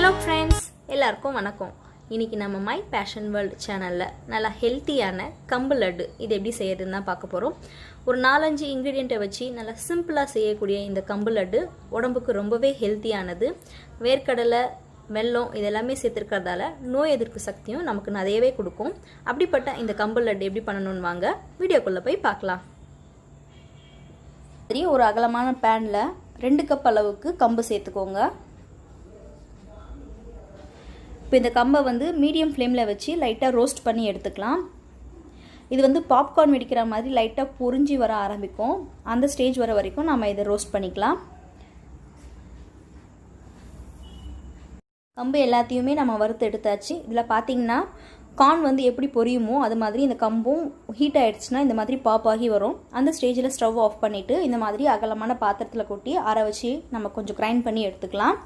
Hello friends, எல்லாருக்கும் வணக்கம். இன்றைக்கி நம்ம மை பேஷன் வேர்ல்டு சேனலில் நல்லா ஹெல்த்தியான கம்பு லட்டு இது எப்படி செய்யறதுன்னு தான் பார்க்க போகிறோம். ஒரு 4-5 இன்க்ரீடியண்ட்டை வச்சு நல்லா சிம்பிளாக செய்யக்கூடிய இந்த கம்பு லட்டு உடம்புக்கு ரொம்பவே ஹெல்த்தியானது. வேர்க்கடலை, வெல்லம் இதெல்லாமே சேர்த்துருக்கிறதால நோய் எதிர்ப்பு சக்தியும் நமக்கு நிறையவே கொடுக்கும். அப்படிப்பட்ட இந்த கம்பு லட்டு எப்படி பண்ணணும்னு வாங்க வீடியோக்குள்ளே போய் பார்க்கலாம். சரி, ஒரு அகலமான பேனில் 2 கப் அளவுக்கு கம்பு சேர்த்துக்கோங்க. இப்போ இந்த கம்பை மீடியம் ஃப்ளேமில் வச்சு லைட்டாக ரோஸ்ட் பண்ணி எடுத்துக்கலாம். இது பாப்கார்ன் வெடிக்கிற மாதிரி லைட்டாக பொரிஞ்சு வர ஆரம்பிக்கும். அந்த ஸ்டேஜ் வர வரைக்கும் நம்ம இதை ரோஸ்ட் பண்ணிக்கலாம். கம்பு எல்லாத்தையுமே நம்ம வறுத்து எடுத்தாச்சு. இதில் பார்த்தீங்கன்னா கார்ன் எப்படி பொரியுமோ அது மாதிரி இந்த கம்பும் ஹீட் ஆகிடுச்சுன்னா இந்த மாதிரி பாப் ஆகி வரும். அந்த ஸ்டேஜில் ஸ்டவ் ஆஃப் பண்ணிவிட்டு இந்த மாதிரி அகலமான பாத்திரத்தில் கொட்டி ஆற வச்சு நம்ம கொஞ்சம் கிரைண்ட் பண்ணி எடுத்துக்கலாம்.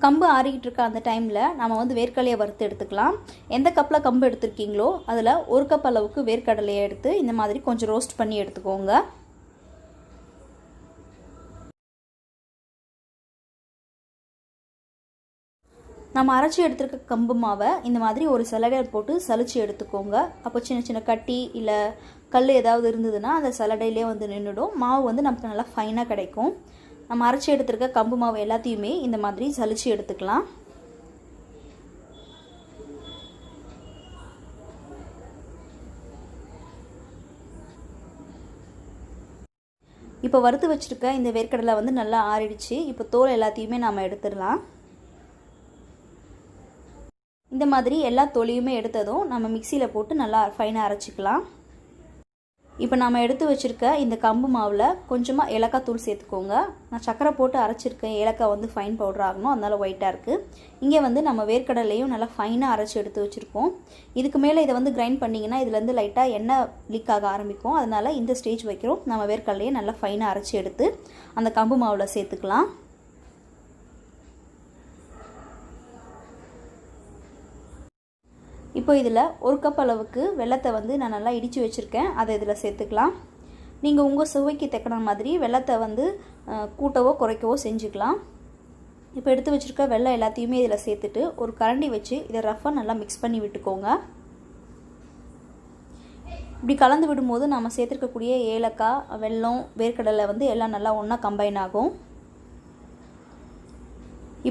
கம்பு ஆறிக்கிட்டு இருக்க அந்த டைமில் நம்ம வேர்க்கடலையை வறுத்து எடுத்துக்கலாம். எந்த கப்பில் கம்பு எடுத்துருக்கீங்களோ அதில் 1 கப் அளவுக்கு வேர்க்கடலையை எடுத்து இந்த மாதிரி கொஞ்சம் ரோஸ்ட் பண்ணி எடுத்துக்கோங்க. நம்ம அரைச்சி எடுத்துருக்க கம்பு மாவை இந்த மாதிரி ஒரு சலடையில் போட்டு சலிச்சு எடுத்துக்கோங்க. அப்போ சின்ன சின்ன கட்டி இல்லை கல் ஏதாவது இருந்ததுன்னா அந்த சலடையிலே நின்றுடும். மாவு நமக்கு நல்லா ஃபைனாக கிடைக்கும். நம்ம அரைச்சி எடுத்துருக்க கம்பு மாவு எல்லாத்தையுமே இந்த மாதிரி சலிச்சு எடுத்துக்கலாம். இப்போ வறுத்து வச்சுருக்க இந்த வேர்க்கடலை நல்லா ஆறிடுச்சு. இப்போ தோல் எல்லாத்தையுமே நாம் எடுத்துடலாம். இந்த மாதிரி எல்லா தோலையுமே எடுத்ததும் நம்ம மிக்சியில் போட்டு நல்லா ஃபைனாக அரைச்சிக்கலாம். இப்போ நம்ம எடுத்து வச்சுருக்க இந்த கம்பு மாவில் கொஞ்சமாக ஏலக்காய் தூள் சேர்த்துக்கோங்க. நான் சக்கரை போட்டு அரைச்சிருக்கேன். ஏலக்காய் ஃபைன் பவுடர் ஆகணும், அதனால் ஒயிட்டாக இருக்குது. இங்கே நம்ம வேர்க்கடலையும் நல்லா ஃபைனாக அரைச்சி எடுத்து வச்சுருக்கோம். இதுக்கு மேலே இதை கிரைண்ட் பண்ணிங்கன்னா இதுலேருந்து லைட்டாக எண்ணெய் லீக் ஆக ஆரம்பிக்கும். அதனால் இந்த ஸ்டேஜ் வைக்கிறோம். நம்ம வேர்க்கடலையை நல்லா ஃபைனாக அரைச்சி எடுத்து அந்த கம்பு மாவில் சேர்த்துக்கலாம். இப்போ இதில் 1 கப் அளவுக்கு வெல்லத்தை நான் நல்லா இடித்து வச்சுருக்கேன். அதை இதில் சேர்த்துக்கலாம். நீங்கள் உங்கள் சுவைக்கு தக்கன மாதிரி வெல்லத்தை கூட்டவோ குறைக்கவோ செஞ்சுக்கலாம். இப்போ எடுத்து வச்சுருக்க வெல்லம் எல்லாத்தையுமே இதில் சேர்த்துட்டு ஒரு கரண்டி வச்சு இதை ரஃபாக நல்லா மிக்ஸ் பண்ணி விட்டுக்கோங்க. இப்படி கலந்து விடும்போது நம்ம சேர்த்துருக்கக்கூடிய ஏலக்காய், வெல்லம், வேர்க்கடலை எல்லாம் நல்லா ஒன்றா கம்பைன் ஆகும்.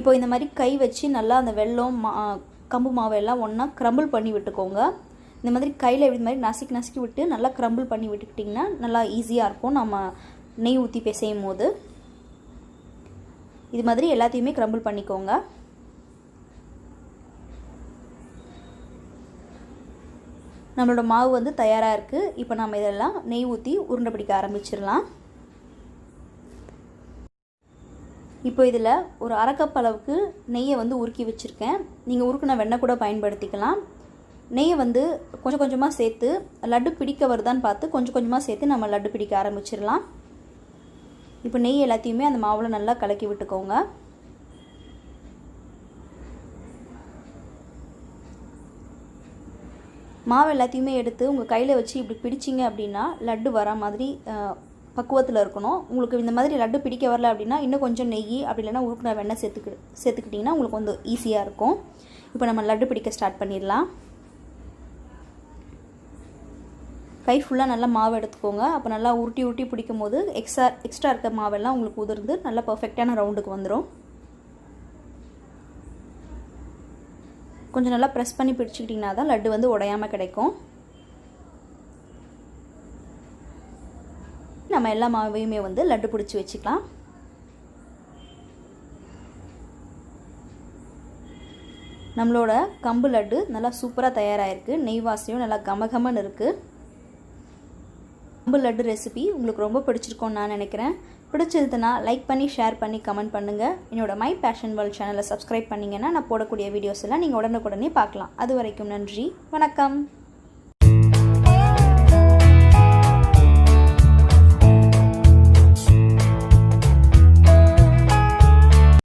இப்போ இந்த மாதிரி கை வச்சு நல்லா அந்த வெல்லம் கம்பு மாவெல்லாம் ஒன்றா க்ரம்பிள் பண்ணி விட்டுக்கோங்க. இந்த மாதிரி கையில் இப்படி மாதிரி நசுக்கி விட்டு நல்லா க்ரம்பிள் பண்ணி விட்டுக்கிட்டிங்கன்னா நல்லா ஈஸியாக இருக்கும். நம்ம நெய் ஊற்றி பிசையும் போது இது மாதிரி எல்லாத்தையுமே க்ரம்பிள் பண்ணிக்கோங்க. நம்மளோட மாவு தயாராக இருக்குது. இப்போ நம்ம இதெல்லாம் நெய் ஊற்றி உருண்டை பிடிக்க ஆரம்பிச்சிடலாம். இப்போ இதில் ஒரு 1/2 கப் அளவுக்கு நெய்யை உருக்கி வச்சுருக்கேன். நீங்கள் உருக்கின வெண்ணெய் கூட பயன்படுத்திக்கலாம். நெய்யை கொஞ்சம் கொஞ்சமாக சேர்த்து லட்டு பிடிக்க வருதான்னு பார்த்து கொஞ்சம் கொஞ்சமாக சேர்த்து நம்ம லட்டு பிடிக்க ஆரம்பிச்சிடலாம். இப்போ நெய் எல்லாத்தையுமே அந்த மாவில் நல்லா கலக்கி விட்டுக்கோங்க. மாவு எல்லாத்தையுமே எடுத்து உங்கள் கையில் வச்சு இப்படி பிடிச்சிங்க அப்படின்னா லட்டு வர மாதிரி பக்குவத்தில் இருக்கணும். உங்களுக்கு இந்த மாதிரி லட்டு பிடிக்க வரல அப்படின்னா இன்னும் கொஞ்சம் நெய் அப்படி இல்லைன்னா உருக்குன வெண்ணெய் சேர்த்துக்கிட்டிங்கன்னா உங்களுக்கு ஈஸியாக இருக்கும். இப்போ நம்ம லட்டு பிடிக்க ஸ்டார்ட் பண்ணிடலாம். கை ஃபுல்லாக நல்லா மாவு எடுத்துக்கோங்க. அப்போ நல்லா உருட்டி பிடிக்கும் போது எக்ஸ்ட்ரா இருக்க மாவெல்லாம் உங்களுக்கு உதிர்ந்து நல்லா பர்ஃபெக்டான ரவுண்டுக்கு வந்துடும். கொஞ்சம் நல்லா ப்ரெஸ் பண்ணி பிடிச்சிக்கிட்டிங்கன்னா தான் லட்டு உடையாமல் கிடைக்கும். நம்ம எல்லா மாவையுமே லட்டு பிடிச்சி வச்சுக்கலாம். நம்மளோட கம்பு லட்டு நல்லா சூப்பராக தயாராகிருக்கு. நெய் வாசனையும் நல்லா கமகமன்னு இருக்குது. கம்பு லட்டு ரெசிபி உங்களுக்கு ரொம்ப பிடிச்சிருக்கோன்னு நான் நினைக்கிறேன். பிடிச்சிருந்துன்னா லைக் பண்ணி, ஷேர் பண்ணி, கமெண்ட் பண்ணுங்கள். என்னோட மை பேஷன் வேர்ல்ட் சேனலை சப்ஸ்கிரைப் பண்ணிங்கன்னா நான் போடக்கூடிய வீடியோஸ் எல்லாம் நீங்கள் உடனுக்குடனே பார்க்கலாம். அது வரைக்கும் நன்றி, வணக்கம்.